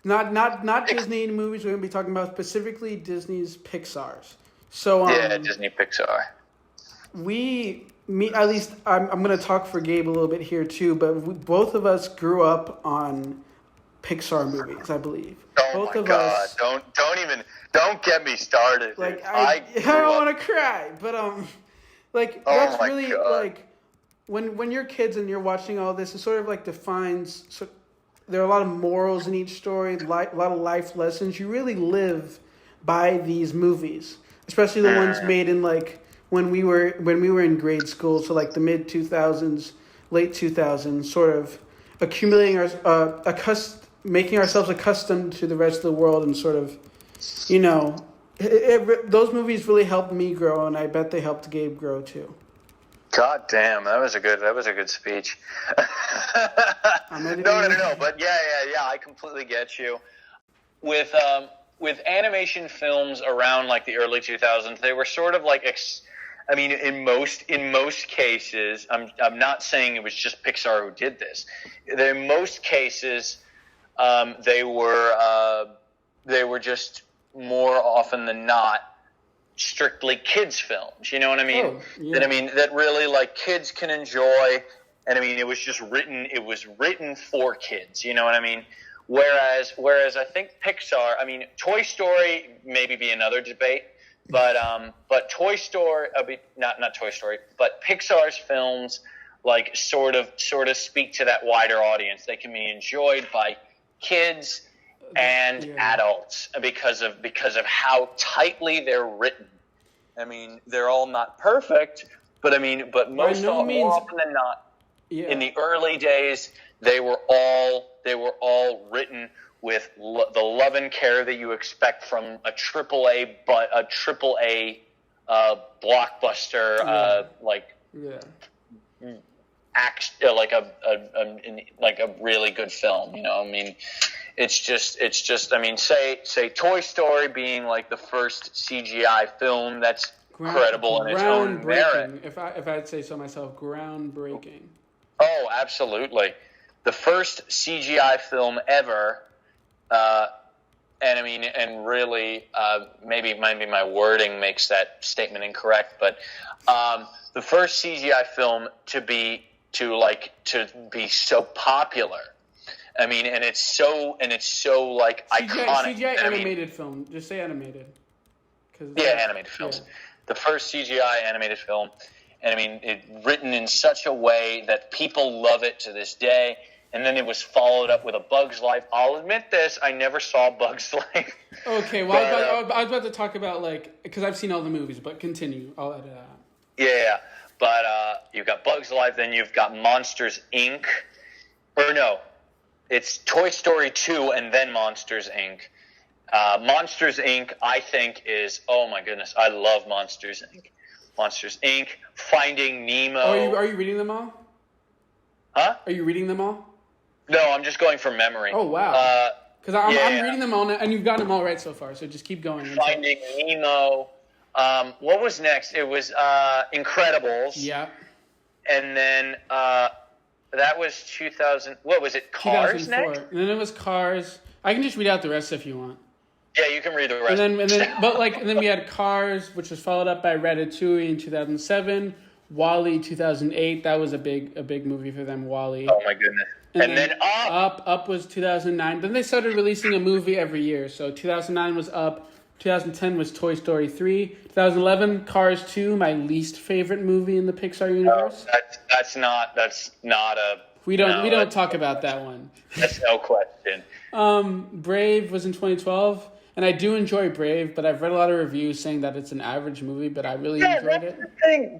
Not Disney movies. We're going to be talking about specifically Disney's Pixar's. So Disney Pixar. At least I'm going to talk for Gabe a little bit here too, but both of us grew up on Pixar movies, I believe. Oh both my of God! us, Don't get me started. Like I don't want to cry, but that's really God. like when you're kids and you're watching all this, it sort of like defines. So there are a lot of morals in each story, a lot of life lessons. You really live by these movies, especially the ones made in like when we were in grade school, so like the mid 2000s, late 2000s, sort of accumulating making ourselves accustomed to the rest of the world, and sort of, those movies really helped me grow, and I bet they helped Gabe grow too. God damn, that was a good speech. No, but yeah, I completely get you. With animation films around like the early 2000s, they were sort of like in most cases, I'm not saying it was just Pixar who did this. In most cases, they were just more often than not strictly kids films. You know what I mean? Oh, yeah. That really like kids can enjoy. And it was written for kids. You know what I mean? Whereas I think Pixar, Toy Story maybe be another debate, but Toy Story, not Toy Story, but Pixar's films like sort of speak to that wider audience. They can be enjoyed by kids and adults because of how tightly they're written. They're all not perfect, but more often than not, in the early days, they were all written with the love and care that you expect from a triple A blockbuster like a really good film. It's just say Toy Story being like the first CGI film that's credible in its own merit. If I'd say so myself, groundbreaking. Oh, absolutely. The first CGI film ever, and really, maybe my wording makes that statement incorrect, but the first CGI film to be so popular. And it's so like iconic. CGI animated film. Just say animated. Animated films. Yeah. The first CGI animated film. And it written in such a way that people love it to this day. And then it was followed up with A Bug's Life. I'll admit this, I never saw Bug's Life. Okay, well, I was about to talk about, because I've seen all the movies, but continue. I'll edit out. Yeah, but you've got Bug's Life, then you've got Monsters, Inc. Or no, it's Toy Story 2 and then Monsters, Inc. Monsters, Inc., I think is, oh my goodness, I love Monsters, Inc. Monsters, Inc., Finding Nemo. Oh, are you reading them all? Huh? Are you reading them all? No, I'm just going from memory. Oh, wow. Because I'm reading them all now, and you've gotten them all right so far, so just keep going. Finding Nemo. What was next? It was Incredibles. Yeah. And then that was 2000. What was it? Cars next? And then it was Cars. I can just read out the rest if you want. Yeah, you can read the rest. And then we had Cars, which was followed up by Ratatouille in 2007, WALL-E 2008. That was a big movie for them, WALL-E. Oh my goodness. And then Up was 2009. Then they started releasing a movie every year. So 2009 was Up, 2010 was Toy Story 3, 2011 Cars 2, my least favorite movie in the Pixar universe. No, that's not a. We don't talk about that one. That's no question. Brave was in 2012. And I do enjoy Brave, but I've read a lot of reviews saying that it's an average movie, but I really enjoyed it.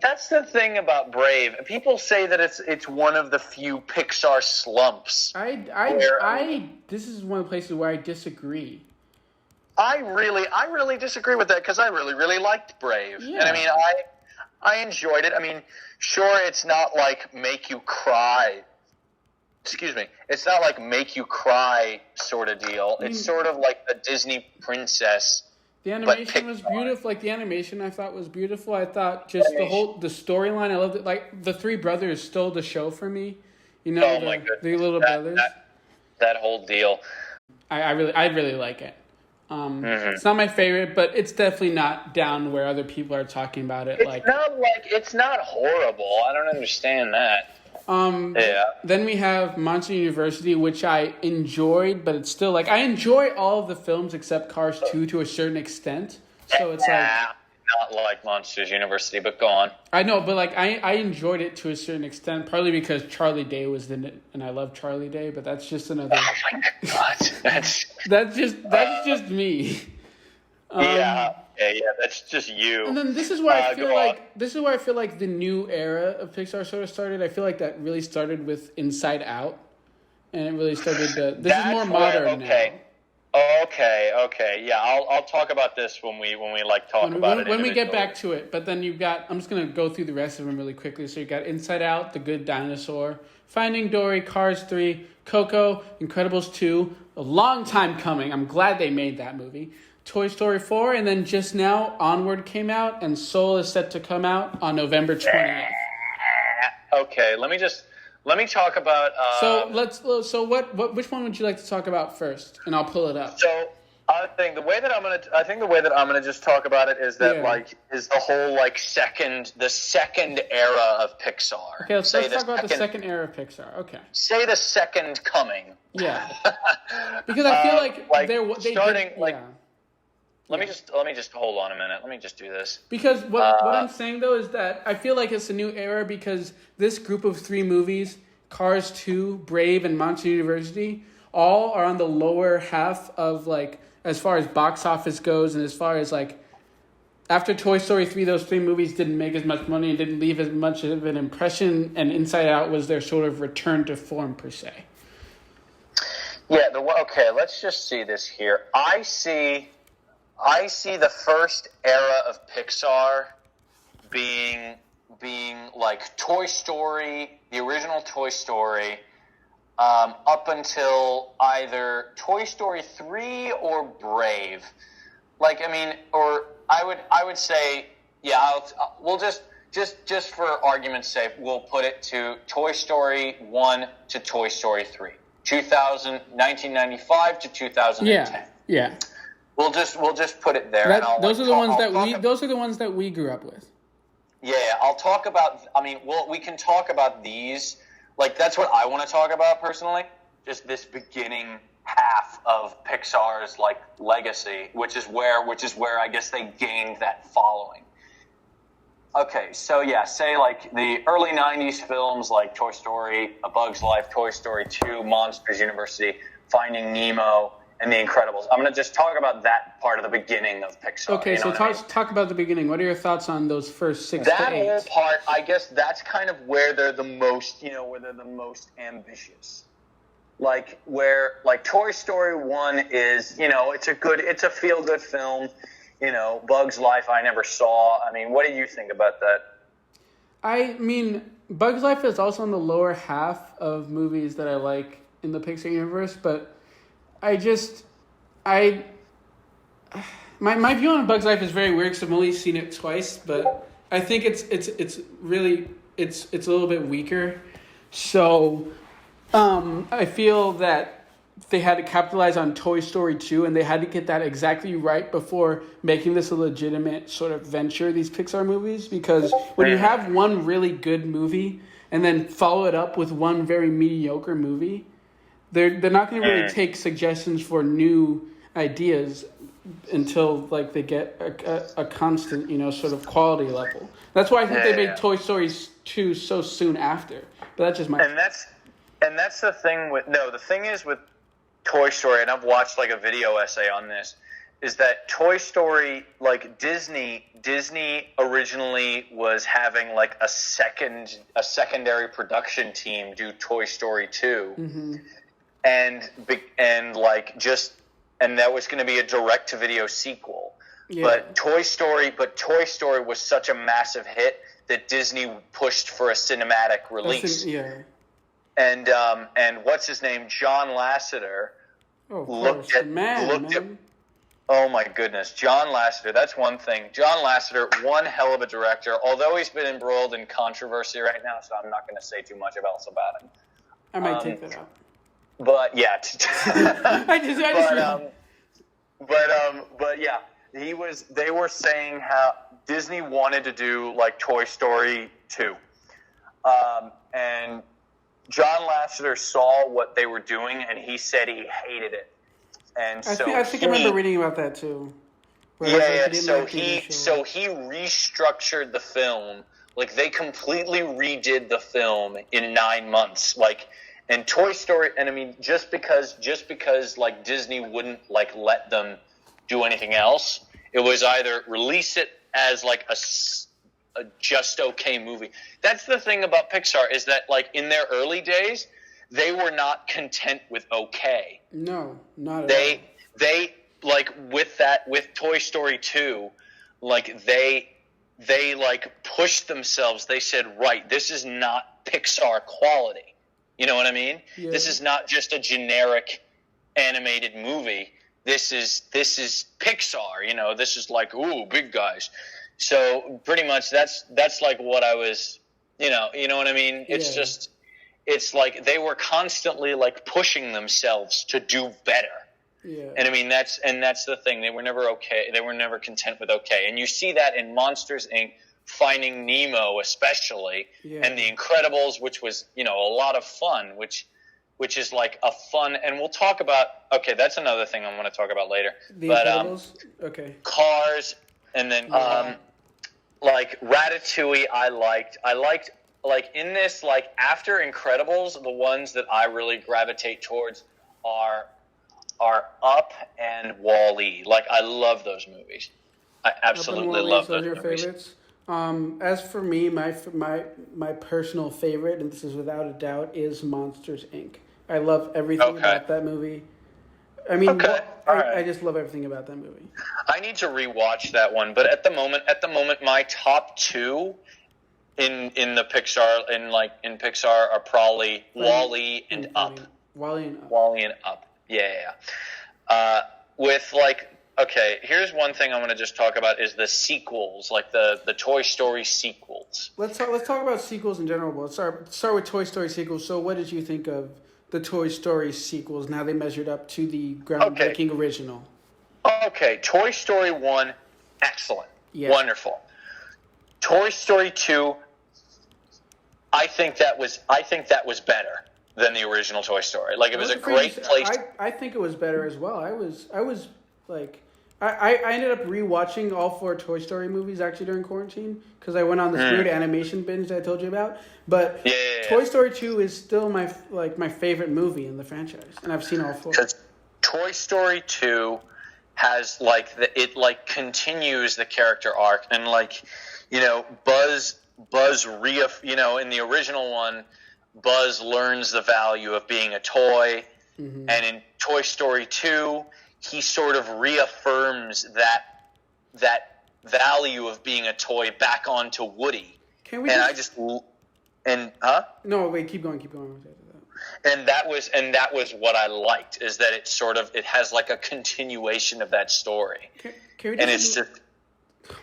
That's the thing about Brave. People say that it's one of the few Pixar slumps. This is one of the places where I disagree. I really disagree with that because I really, really liked Brave. Yeah. And I enjoyed it. Sure, it's not like make you cry. Excuse me. It's not like make you cry sort of deal. It's sort of like a Disney princess. The animation was beautiful. Like the animation I thought was beautiful. I thought just the storyline. I loved it. Like the three brothers stole the show for me. My goodness. The little brothers. That whole deal. I really like it. It's not my favorite, but it's definitely not down where other people are talking about it. It's not horrible. I don't understand that. Then we have Monster University, which I enjoyed, but it's still I enjoy all of the films except Cars 2 to a certain extent. So it's not like Monsters University, but go on. I know, but I enjoyed it to a certain extent, partly because Charlie Day was in it, and I love Charlie Day, but that's just another. Oh my god, that's just me. That's just you. And then this is where I feel like the new era of Pixar sort of started. I feel like that really started with Inside Out, and it really started to. This is more modern now. Okay. Yeah, I'll talk about this when we talk about it. When we get back to it. But then you've got. I'm just gonna go through the rest of them really quickly. So you got Inside Out, The Good Dinosaur, Finding Dory, Cars 3, Coco, Incredibles 2. A long time coming. I'm glad they made that movie. Toy Story 4, and then just now Onward came out, and Soul is set to come out on November 20th. Okay, let me talk about. Which one would you like to talk about first? And I'll pull it up. So I think the way that I'm gonna just talk about it is that is the whole the second era of Pixar. Okay, let's talk about the second era of Pixar. Okay. Say the second coming. Yeah. Because I feel Let me just hold on a minute. Let me just do this. Because what I'm saying though is that I feel like it's a new era because this group of 3 movies, Cars 2, Brave, and Monster University, all are on the lower half of as far as box office goes, and as far as after Toy Story 3, those 3 movies didn't make as much money and didn't leave as much of an impression, and Inside Out was their sort of return to form per se. Yeah. Okay. Let's just see this here. I see the first era of Pixar being like Toy Story, the original Toy Story, up until either Toy Story 3 or Brave. Or I would say, we'll just for argument's sake, we'll put it to Toy Story 1 to Toy Story 3, 1995 to 2010. Yeah. We'll just put it there. Those are the ones that we grew up with. Yeah, I'll talk about. We can talk about these. That's what I want to talk about personally. Just this beginning half of Pixar's legacy, which is where I guess they gained that following. Okay, so yeah, say the early '90s films like Toy Story, A Bug's Life, Toy Story 2, Monsters University, Finding Nemo, and The Incredibles. I'm going to just talk about that part of the beginning of Pixar. Okay, so talk about the beginning. What are your thoughts on those first 6 to 8? That whole part, I guess that's kind of where they're the most, where they're the most ambitious. Where Toy Story 1 is, it's a feel-good film. Bug's Life I never saw. What do you think about that? Bug's Life is also on the lower half of movies that I like in the Pixar universe, but my view on Bug's Life is very weird because I've only seen it twice, but I think it's a little bit weaker. So I feel that they had to capitalize on Toy Story 2, and they had to get that exactly right before making this a legitimate sort of venture, these Pixar movies, because when you have one really good movie and then follow it up with one very mediocre movie, they're not going to really take suggestions for new ideas until they get a constant, sort of quality level. That's why I think they made Toy Story 2 so soon after. But that's just my... And that's the thing with... No, the thing is with Toy Story, and I've watched a video essay on this, is that Toy Story, Disney originally was having a secondary production team do Toy Story 2. Mm-hmm. And that was going to be a direct-to-video sequel. Yeah. But Toy Story was such a massive hit that Disney pushed for a cinematic release. And what's his name? John Lasseter looked at. Oh my goodness, John Lasseter. That's one thing. John Lasseter, one hell of a director. Although he's been embroiled in controversy right now, so I'm not going to say too much else about him. I might take that out. But yeah, I just but yeah, they were saying how Disney wanted to do like Toy Story 2, and John Lasseter saw what they were doing, and he said he hated it, and I think I remember reading about that too. Yeah. So he restructured the film. Like, they completely redid the film in 9 months. Like, and Toy Story, and I mean, just because like Disney wouldn't like let them do anything else, it was either release it as like a just okay movie. That's the thing about Pixar, is that like in their early days, they were not content with okay. No, not at all. They like with Toy Story 2, like they like pushed themselves. They said, right, this is not Pixar quality. You know what I mean? Yeah. This is not just a generic animated movie. This is Pixar. You know, this is like, ooh, big guys. So pretty much that's like what I was, you know what I mean? It's just, it's like they were constantly like pushing themselves to do better. Yeah. And I mean, that's the thing. They were never okay. They were never content with okay. And you see that in Monsters, Inc., Finding Nemo especially, and The Incredibles, which was, a lot of fun, which is like a fun, and we'll talk about, okay, that's another thing I want to talk about later. The Incredibles? Okay. Cars, and then, like, Ratatouille I liked, like, in this, like, after Incredibles, the ones that I really gravitate towards are Up and Wall-E. Like, I love those movies. I absolutely love those movies. Favorites. As for me, my personal favorite, and this is without a doubt, is Monsters, Inc. I love everything about that movie. I mean, I just love everything about that movie. I need to rewatch that one, but at the moment, my top two in the Pixar in Pixar are probably Wall-E and Up. Wall-E and Up. Yeah. With like. Okay, here's one thing I want to just talk about is the sequels, like the Toy Story sequels. Let's talk about sequels in general. Let's start with Toy Story sequels. So what did you think of the Toy Story sequels and how they measured up to the groundbreaking original? Okay, Toy Story 1, excellent. Yeah. Wonderful. Toy Story 2, I think that was better than the original Toy Story. Like, it was a great place. I think it was better as well. I was like, I ended up rewatching all 4 Toy Story movies actually during quarantine because I went on this weird animation binge that I told you about. But Toy Story 2 is still my favorite movie in the franchise, and I've seen all 4. Because Toy Story 2 has it continues the character arc, and Buzz in the original one, Buzz learns the value of being a toy, and in Toy Story 2. He sort of reaffirms that value of being a toy back onto Woody. No, wait, keep going. And that was what I liked, is that it has like a continuation of that story. It's just. Oh my God!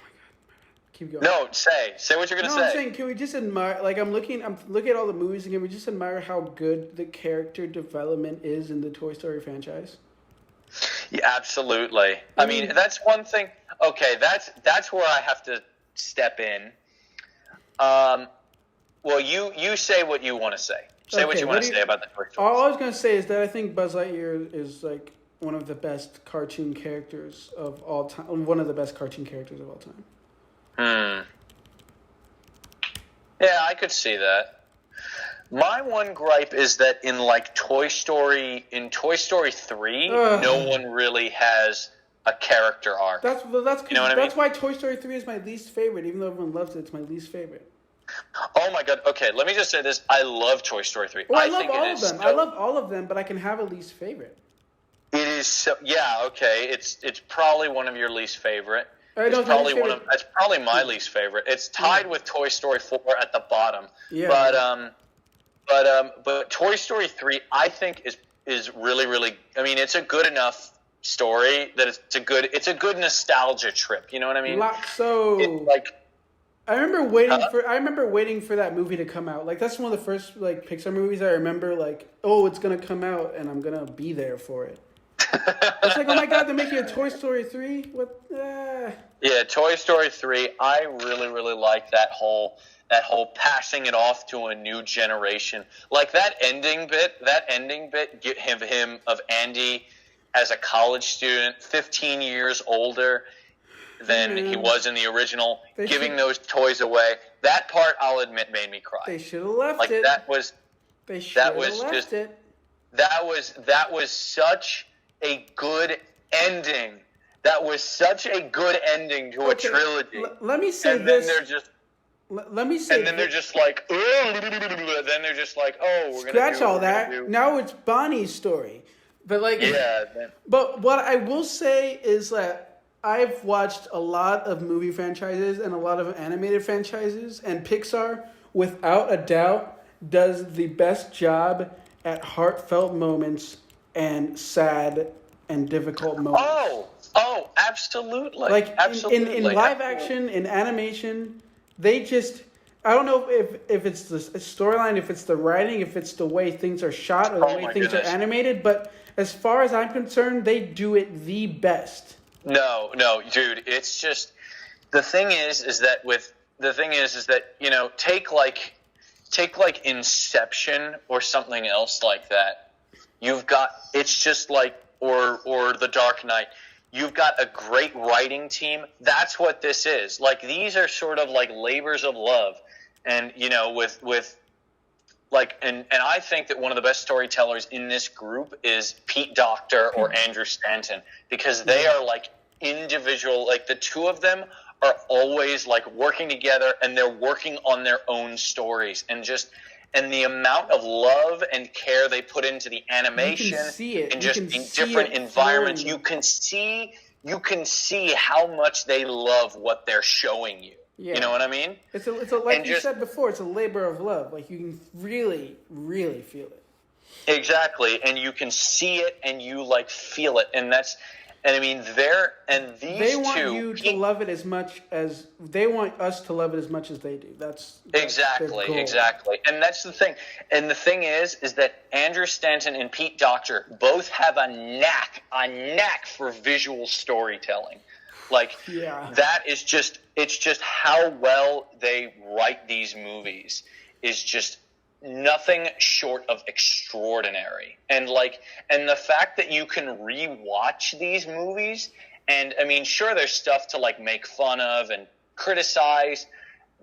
Keep going. No, say what you're gonna say. No, I'm saying, can we just admire? Like, I'm looking at all the movies, and can we just admire how good the character development is in the Toy Story franchise? Yeah, absolutely. I mean, that's one thing. Okay, that's where I have to step in. Well, you say what you want to say. Say what you want to say about the Toy Story. All I was going to say is that I think Buzz Lightyear is like one of the best cartoon characters of all time. One of the best cartoon characters of all time. Yeah, I could see that. My one gripe is that in Toy Story 3, no one really has a character arc. That's you know what I mean? That's why Toy Story 3 is my least favorite, even though everyone loves it. It's my least favorite. Oh my God! Okay, let me just say this: I love Toy Story 3. Well, I love all of them. I love all of them, but I can have a least favorite. It is so. Yeah. Okay. It's probably one of your least favorite. That's probably my least favorite. It's tied with Toy Story 4 at the bottom. Yeah. But Toy Story 3, I think is really, really. I mean, it's a good enough story that it's a good nostalgia trip. You know what I mean? I remember waiting for that movie to come out. Like that's one of the first like Pixar movies I remember. Like, oh, it's gonna come out, and I'm gonna be there for it. It's like, oh my god, they're making a Toy Story 3? What? Yeah, Toy Story 3. I really, really like that whole passing it off to a new generation. Like that ending bit of Andy as a college student, 15 years older than he was in the original, those toys away. That part, I'll admit, made me cry. They should have left like, it. That was such a good ending. That was such a good ending to a trilogy. Let me say this. Let me say. And then they're just like, oh. Then they're just like, oh, we're gonna scratch all that. Now it's Bonnie's story. But like, yeah. But what I will say is that I've watched a lot of movie franchises and a lot of animated franchises, and Pixar, without a doubt, does the best job at heartfelt moments and sad and difficult moments. Oh, absolutely. Like absolutely. in live action, in animation, they just, I don't know if it's the storyline, if it's the writing, if it's the way things are shot or the way things are animated, but as far as I'm concerned, they do it the best. No, dude, it's just, the thing is that, you know, take like Inception or something else like that. You've got, it's just like, or The Dark Knight. You've got a great writing team. That's what this is. Like, these are sort of like labors of love. And, you know, with like, and I think that one of the best storytellers in this group is Pete Docter or Andrew Stanton, because they are like individual, like the two of them are always like working together, and they're working on their own stories, and the amount of love and care they put into the animation and just in different environments, you can see how much they love what they're showing you. Yeah. You know what I mean? It's a like you said before, it's a labor of love. Like, you can really, really feel it. Exactly, and you can see it and you like feel it, and I mean, they want you to love it as much as they want us to love it as much as they do. That's exactly, and that's the thing. And the thing is that Andrew Stanton and Pete Docter both have a knack for visual storytelling. Like, that is just, it's just how well they write these movies is just nothing short of extraordinary. And the fact that you can rewatch these movies, and I mean, sure, there's stuff to like make fun of and criticize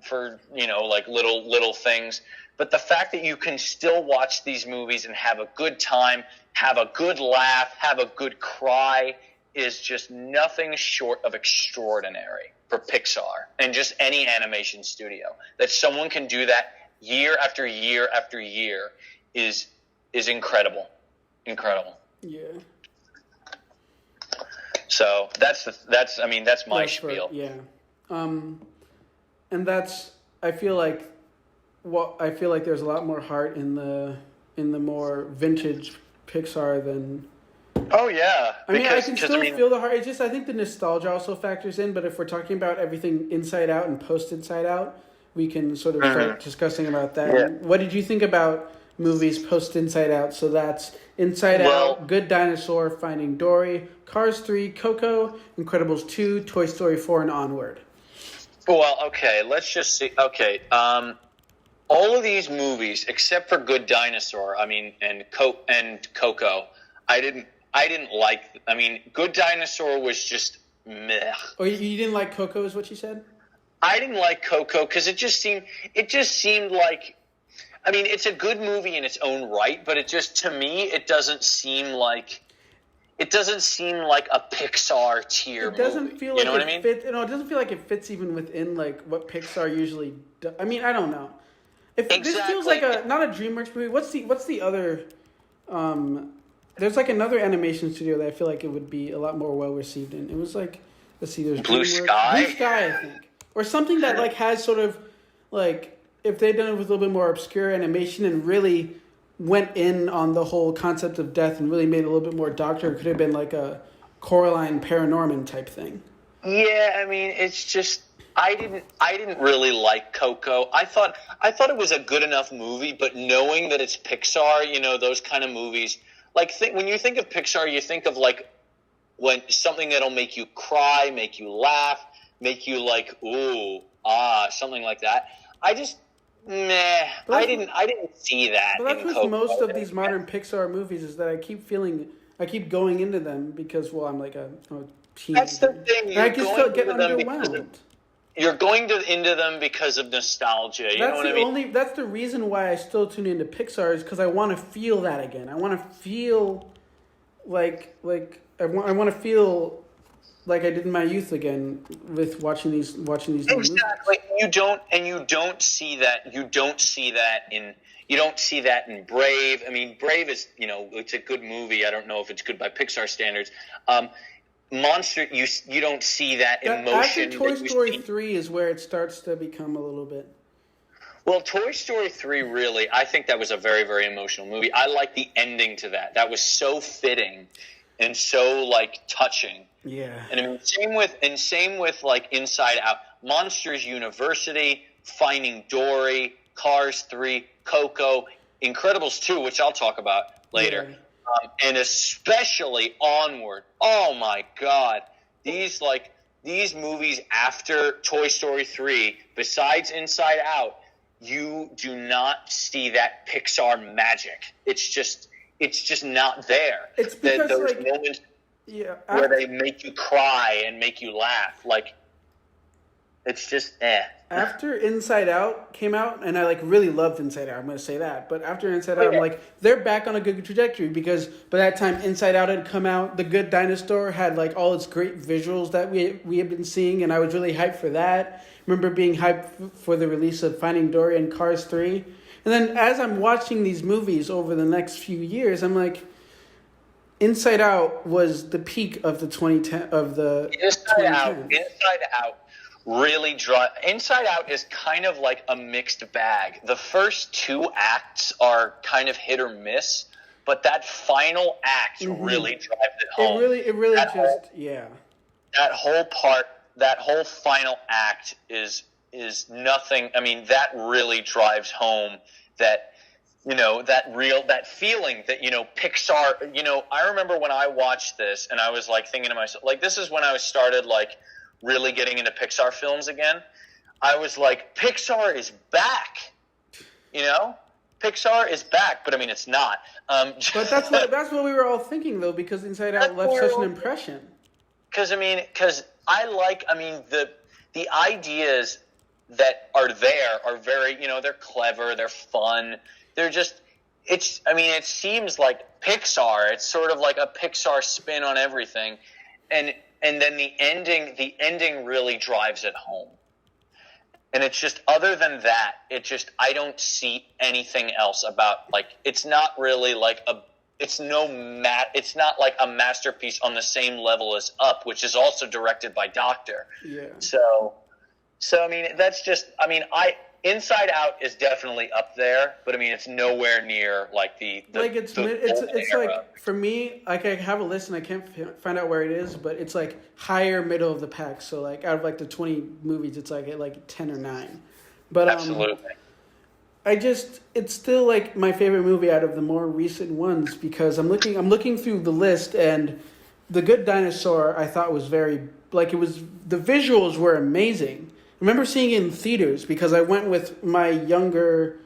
for, you know, like little things, but the fact that you can still watch these movies and have a good time, have a good laugh, have a good cry is just nothing short of extraordinary for Pixar and just any animation studio. That someone can do that year after year after year is incredible. Yeah. So that's my spiel. And I feel like there's a lot more heart in the more vintage Pixar than. Oh yeah. I mean, I can still feel the heart. It's just, I think the nostalgia also factors in. But if we're talking about everything Inside Out and post Inside Out, we can sort of start discussing about that. Yeah. What did you think about movies post Inside Out? So that's Inside Out, Good Dinosaur, Finding Dory, Cars 3, Coco, Incredibles 2, Toy Story 4, and Onward. Well, okay, let's just see. Okay, all of these movies except for Good Dinosaur, I mean, and Coco, I didn't like. I mean, Good Dinosaur was just meh. Oh, you didn't like Coco, is what you said? I didn't like Coco because it just seemed like, I mean, it's a good movie in its own right, but to me, it doesn't seem like a Pixar tier movie. It doesn't feel like, you know what I mean? It doesn't feel like it fits even within like what Pixar usually does. I mean, I don't know. This feels like not a DreamWorks movie. What's the other? There's like another animation studio that I feel like it would be a lot more well received in. It was like, let's see, there's Blue Sky, I think. Or something that like has sort of like, if they'd done it with a little bit more obscure animation and really went in on the whole concept of death and really made it a little bit more Doctor, it could have been like a Coraline Paranorman type thing. Yeah, I mean, it's just, I didn't really like Coco. I thought it was a good enough movie, but knowing that it's Pixar, those kind of movies, like when you think of Pixar, you think of like when something that'll make you cry, make you laugh, make you like ooh, something like that. I just I didn't see that. But that's in with Coco. most of these modern Pixar movies is that I keep going into them because I'm like a teen. That's the thing. I just get underwhelmed. You're going into them because of nostalgia. You know what I mean? That's the reason why I still tune into Pixar is because I want to feel that again. I want to feel like I want to feel like I did in my youth again with watching these movies. Exactly. You don't see that. You don't see that in Brave. I mean, Brave is it's a good movie. I don't know if it's good by Pixar standards. Monster, you don't see that emotion. After Toy Story 3 is where it starts to become a little bit. Well, Toy Story 3 really, I think that was a very, very emotional movie. I like the ending to that. That was so fitting and so like touching. Yeah. And I mean, same with like Inside Out, Monsters University, Finding Dory, Cars 3, Coco, Incredibles 2, which I'll talk about later. Yeah. And especially Onward. Oh my God. These movies after Toy Story 3, besides Inside Out, you do not see that Pixar magic. It's just not there. It's because those moments where they make you cry and make you laugh. Like, it's just After Inside Out came out, and I really loved Inside Out, I'm going to say that. But after Inside Out, I'm like, they're back on a good trajectory because by that time Inside Out had come out. The Good Dinosaur had all its great visuals that we had been seeing, and I was really hyped for that. Remember being hyped for the release of Finding Dory and Cars 3. And then as I'm watching these movies over the next few years, I'm like, Inside Out was the peak of the 2010 of the Inside Out really Inside Out is kind of like a mixed bag. The first two acts are kind of hit or miss, but that final act really drives it home. It really That whole final act is nothing. I mean, that really drives home that that feeling that Pixar. I remember when I watched this and I was thinking to myself, this is when I started really getting into Pixar films again. I was like, Pixar is back. Pixar is back, but I mean, it's not. But that's what we were all thinking, though, because Inside Out left such an impression. Because the ideas that are there are very, they're clever, they're fun, they're just. It seems like Pixar. It's sort of like a Pixar spin on everything, and then the ending really drives it home. And it's just, other than that, I don't see anything else about, it's not really it's not like a masterpiece on the same level as Up, which is also directed by Doctor. Yeah. So that's just, Inside Out is definitely up there, but it's nowhere near it's for me, I have a list and I can't find out where it is, but it's higher middle of the pack. So out of the 20 movies, it's at 10 or 9. But absolutely, it's still my favorite movie out of the more recent ones because I'm looking through the list, and The Good Dinosaur I thought was very the visuals were amazing. I remember seeing it in theaters because I went with my younger,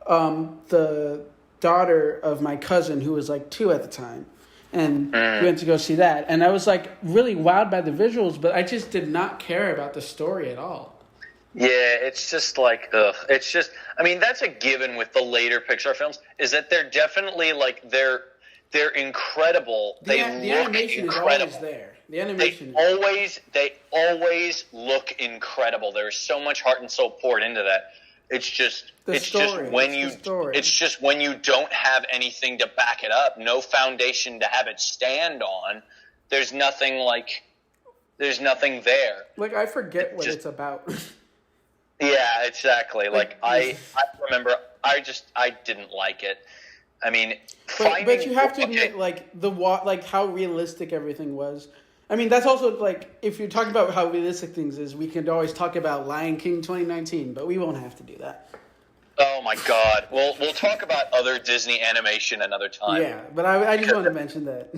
the daughter of my cousin who was 2 at the time, and we went to go see that. And I was really wowed by the visuals, but I just did not care about the story at all. Yeah, it's just it's just, that's a given with the later Pixar films, is that they're definitely they're incredible. The look animation incredible. Is always there. The animation they always look incredible. There's so much heart and soul poured into that. It's just when you don't have anything to back it up, no foundation to have it stand on, there's nothing there. I forget what it's about. Yeah, exactly. I remember I didn't like it. But you have to admit, how realistic everything was. I mean, that's also like, if you're talking about how realistic things is, we can always talk about Lion King 2019, but we won't have to do that. Oh my God! We'll talk about other Disney animation another time. Yeah, but I just wanted to mention that.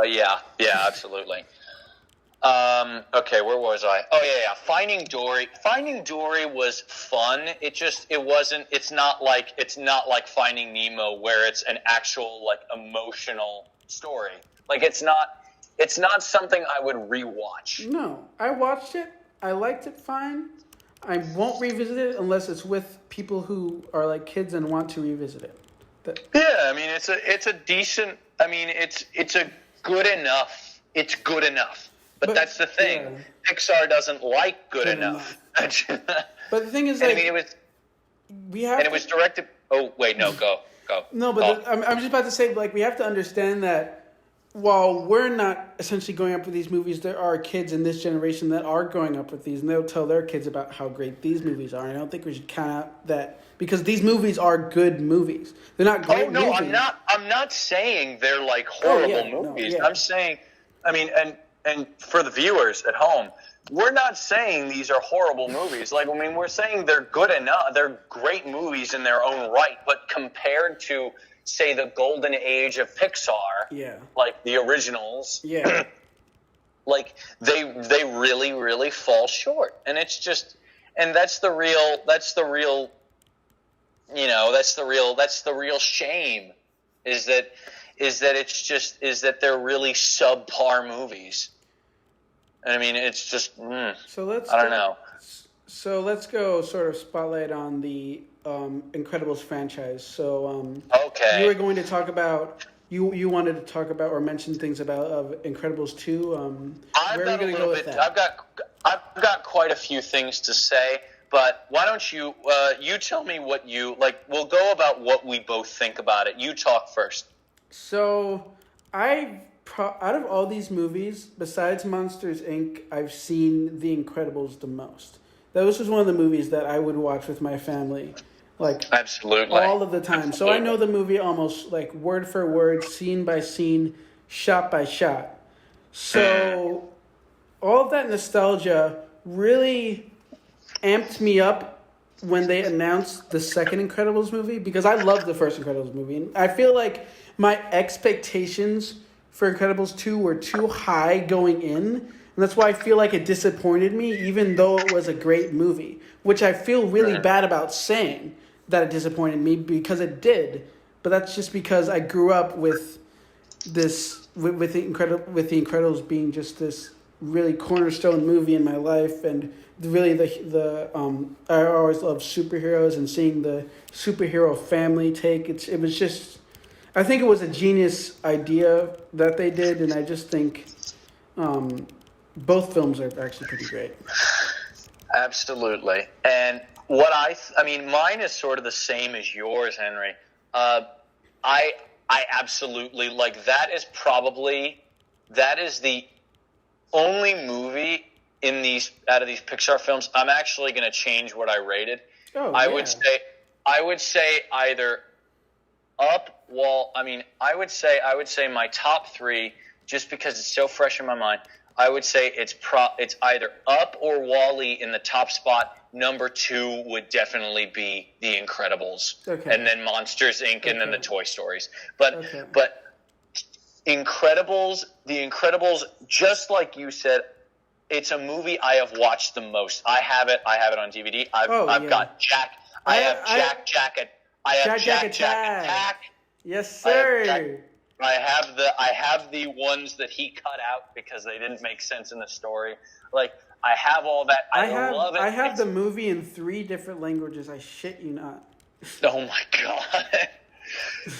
Yeah, absolutely. Okay, where was I? Oh yeah. Finding Dory. Finding Dory was fun. It's not like Finding Nemo, where it's an actual like emotional story. Like it's not something I would rewatch. No, I watched it. I liked it fine. I won't revisit it unless it's with people who are like kids and want to revisit it. Yeah, I mean it's a decent. I mean it's a good enough. It's good enough. But that's the thing. Yeah. Pixar doesn't like good enough. But the thing is, like, it was directed. Oh wait, no, go. No, but I'm just about to say, like, we have to understand that while we're not essentially growing up with these movies, there are kids in this generation that are growing up with these, and they'll tell their kids about how great these movies are. And I don't think we should count out that, because these movies are good movies. They're not great movies. I'm not saying they're like horrible movies. No, I'm saying, I mean, and for the viewers at home, we're not saying these are horrible movies. Like, I mean, we're saying they're good enough. They're great movies in their own right. But compared to, say, the golden age of Pixar, like the originals, like they really, really fall short. And it's just, and that's the real shame is that they're really subpar movies. And I mean, it's just, I don't know. So let's go sort of spotlight on the Incredibles franchise. So okay, you were going to talk about, you wanted to talk about or mention things about Incredibles 2. I've got a little bit. I've got quite a few things to say. But why don't you tell me what you like? We'll go about what we both think about it. You talk first. So, out of all these movies, besides Monsters, Inc., I've seen The Incredibles the most. This was one of the movies that I would watch with my family, like, absolutely, all of the time. So I know the movie almost, like, word for word, scene by scene, shot by shot. So all of that nostalgia really amped me up when they announced the second Incredibles movie, because I loved the first Incredibles movie. And I feel like my expectations for Incredibles 2 were too high going in, and that's why I feel like it disappointed me, even though it was a great movie, which I feel really bad about saying that it disappointed me, because it did. But that's just because I grew up with this, with the Incredibles being just this really cornerstone movie in my life, and really the I always loved superheroes, and seeing the superhero family take it was just, I think it was a genius idea that they did, and I just think both films are actually pretty great. Absolutely. And what I mean, mine is sort of the same as yours, Henry. I absolutely, like, that is the only movie out of these Pixar films. I'm actually going to change what I rated. I would say either up. Well, I mean, I would say my top three, just because it's so fresh in my mind. I would say it's either Up or WALL-E in the top spot. Number 2 would definitely be The Incredibles, and then Monsters Inc. and then the Toy Stories. But The Incredibles, just like you said, it's a movie I have watched the most. I have it on DVD. I've got Jack. I have Jack Attack. Yes, sir. I have the ones that he cut out because they didn't make sense in the story. Like, I have all that. I love it. I have the movie in 3 different languages. I shit you not. Oh my god.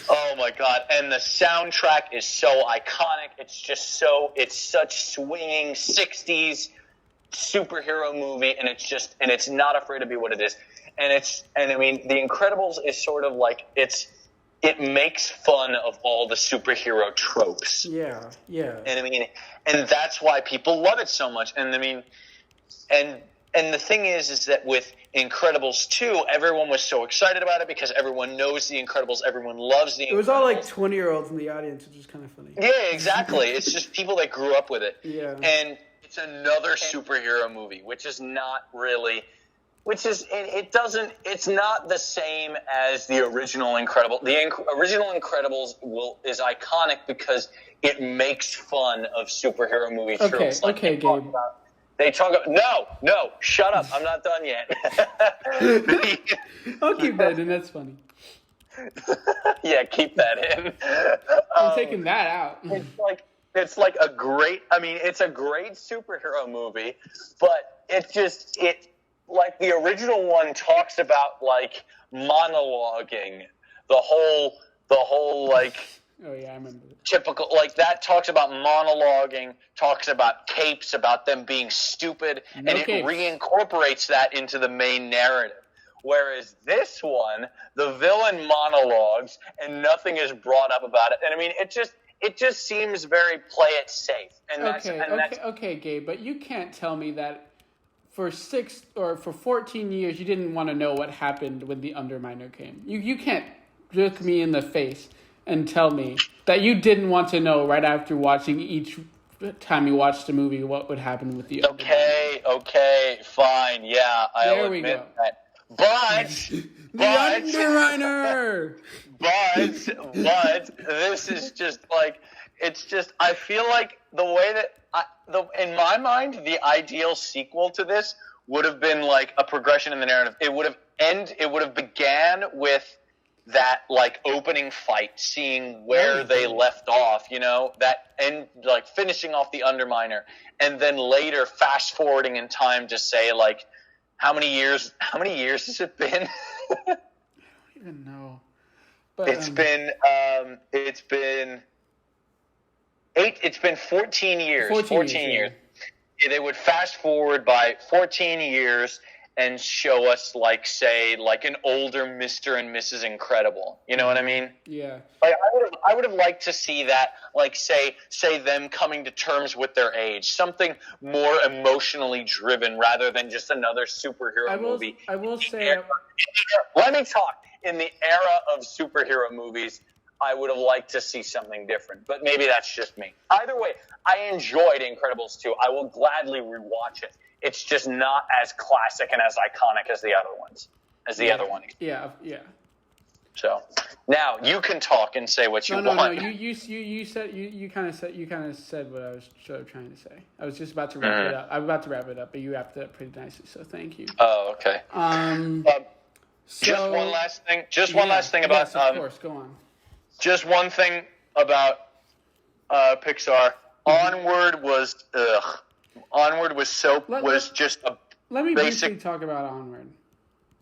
Oh my god. And the soundtrack is so iconic. It's such swinging 60s superhero movie, and it's not afraid to be what it is. And I mean, The Incredibles is sort of like, it makes fun of all the superhero tropes. Yeah. And I mean, and that's why people love it so much. And I mean, and And the thing is that with Incredibles 2, everyone was so excited about it because everyone knows The Incredibles, everyone loves The Incredibles. It was all like 20-year-olds in the audience, which is kind of funny. Yeah, exactly. It's just people that grew up with it. Yeah. And it's another superhero movie, which is not really, it's not the same as the original Incredible. The original Incredibles is iconic because it makes fun of superhero movie tropes. Okay, Gabe. They talk about, no, shut up. I'm not done yet. I'll keep that in. That's funny. Yeah, keep that in. I'm taking that out. It's a great superhero movie, but like the original one talks about like monologuing, the whole like. Oh yeah, I remember. Typical, like that talks about monologuing, talks about capes, about them being stupid, and it reincorporates that into the main narrative. Whereas this one, the villain monologues and nothing is brought up about it. And I mean, it just seems very play it safe. And okay, Gabe, but you can't tell me that for 14 years you didn't want to know what happened when the Underminer came. You can't look me in the face and tell me that you didn't want to know right after watching each time you watched the movie what would happen with the Underminer. Okay, fine, yeah, I'll admit that. But the Underminer. But this is just like I feel like the way that in my mind the ideal sequel to this would have been like a progression in the narrative. It would have began with that like opening fight, seeing where they left off, and like finishing off the Underminer, and then later fast forwarding in time to say like how many years has it been? I don't even know. But it's been 14 years. 14 years. Yeah, they would fast forward by 14 years and show us, like, say, like an older Mr. and Mrs. Incredible. You know what I mean? Yeah. Like, I would have liked to see that, like, say them coming to terms with their age. Something more emotionally driven rather than just another superhero movie. I will say... Let me talk. In the era of superhero movies, I would have liked to see something different. But maybe that's just me. Either way, I enjoyed Incredibles 2. I will gladly rewatch it. It's just not as classic and as iconic as the other ones. Other one. Yeah. So now you can talk and say what you want. No. You said you kind of said what I was sort of trying to say. I was just about to wrap it up. I'm about to wrap it up, but you wrapped it up pretty nicely. So thank you. Oh, okay. Just one last thing. One last thing about. Yes, of course. Go on. Just one thing about Pixar. Onward was just a. Let me briefly talk about Onward.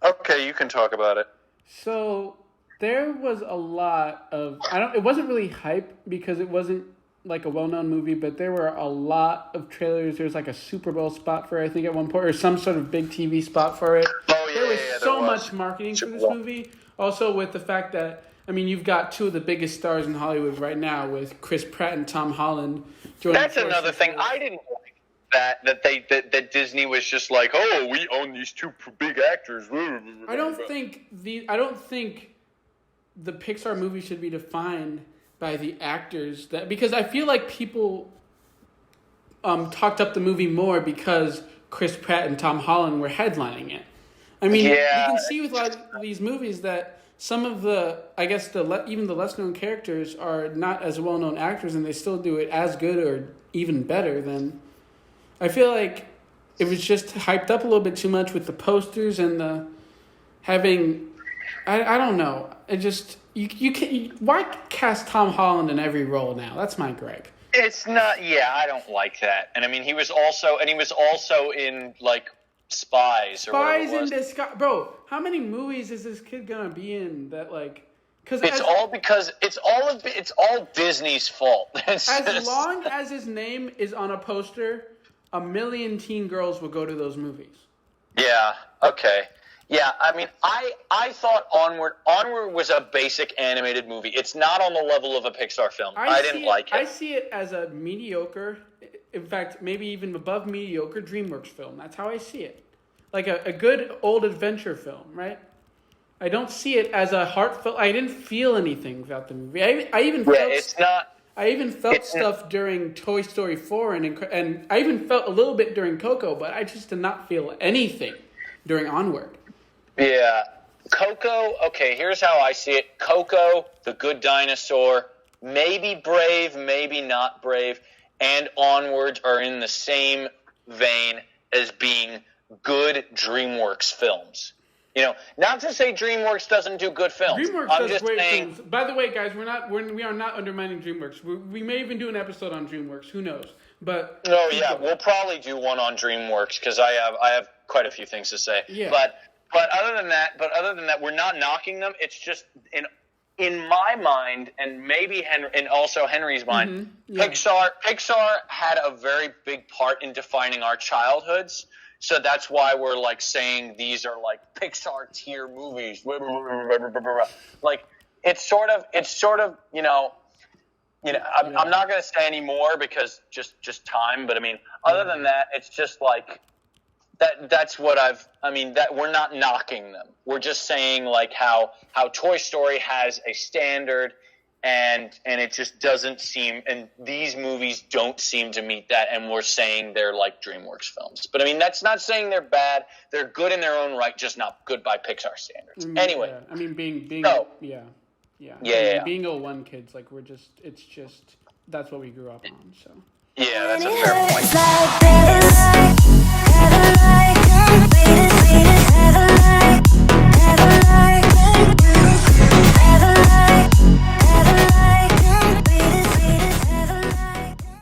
Okay, you can talk about it. So there was a lot of it wasn't really hype because it wasn't like a well-known movie, but there were a lot of trailers. There was like a Super Bowl spot for it, I think, at one point, or some sort of big TV spot for it. Oh, yeah, there was so much marketing for this movie. Also, with the fact that, I mean, you've got two of the biggest stars in Hollywood right now with Chris Pratt and Tom Holland joining. That's another thing. I didn't like that Disney was just like, oh, we own these two big actors. I don't think the Pixar movie should be defined by the actors because I feel like people talked up the movie more because Chris Pratt and Tom Holland were headlining it. I mean, you can see with a lot of these movies that some of the, I guess, even the less known characters are not as well known actors, and they still do it as good or even better than. I feel like it was just hyped up a little bit too much with the posters and the having. I don't know. It just you can why cast Tom Holland in every role now? That's my gripe. It's not. Yeah, I don't like that. And I mean, he was also in like Spies or whatever it was. In Disguise, bro. How many movies is this kid gonna be in that like? It's all Disney's fault. As long as his name is on a poster, 1 million teen girls will go to those movies. Yeah. Okay. Yeah, I mean, I thought Onward was a basic animated movie. It's not on the level of a Pixar film. I didn't like it. I see it as a mediocre, in fact, maybe even above mediocre DreamWorks film. That's how I see it. like a good old adventure film, right? I don't see it as a heartfelt. I didn't feel anything about the movie. I even felt. It's not. I even felt stuff during Toy Story 4, and I even felt a little bit during Coco, but I just did not feel anything during Onward. Yeah. Coco, okay, here's how I see it. Coco, The Good Dinosaur, maybe Brave, maybe not Brave, and Onward are in the same vein as being good DreamWorks films. You know, not to say DreamWorks doesn't do good films. DreamWorks does great films. By the way, guys, we are not undermining DreamWorks. We may even do an episode on DreamWorks. Who knows? But we'll probably do one on DreamWorks because I have quite a few things to say. Yeah. But other than that, we're not knocking them. It's just in my mind, and maybe Henry's mind, Pixar had a very big part in defining our childhoods. So that's why we're like saying these are like Pixar tier movies. Like it's sort of I'm not going to say any more because just time. But I mean, other than that, it's just like that's what that we're not knocking them. We're just saying like how Toy Story has a standard. And it just doesn't seem, and these movies don't seem to meet that, and we're saying they're like DreamWorks films. But I mean, that's not saying they're bad. They're good in their own right, just not good by Pixar standards. Anyway. Yeah. I mean, being being 01 kids, like it's just, that's what we grew up on, so. Yeah, that's a fair point.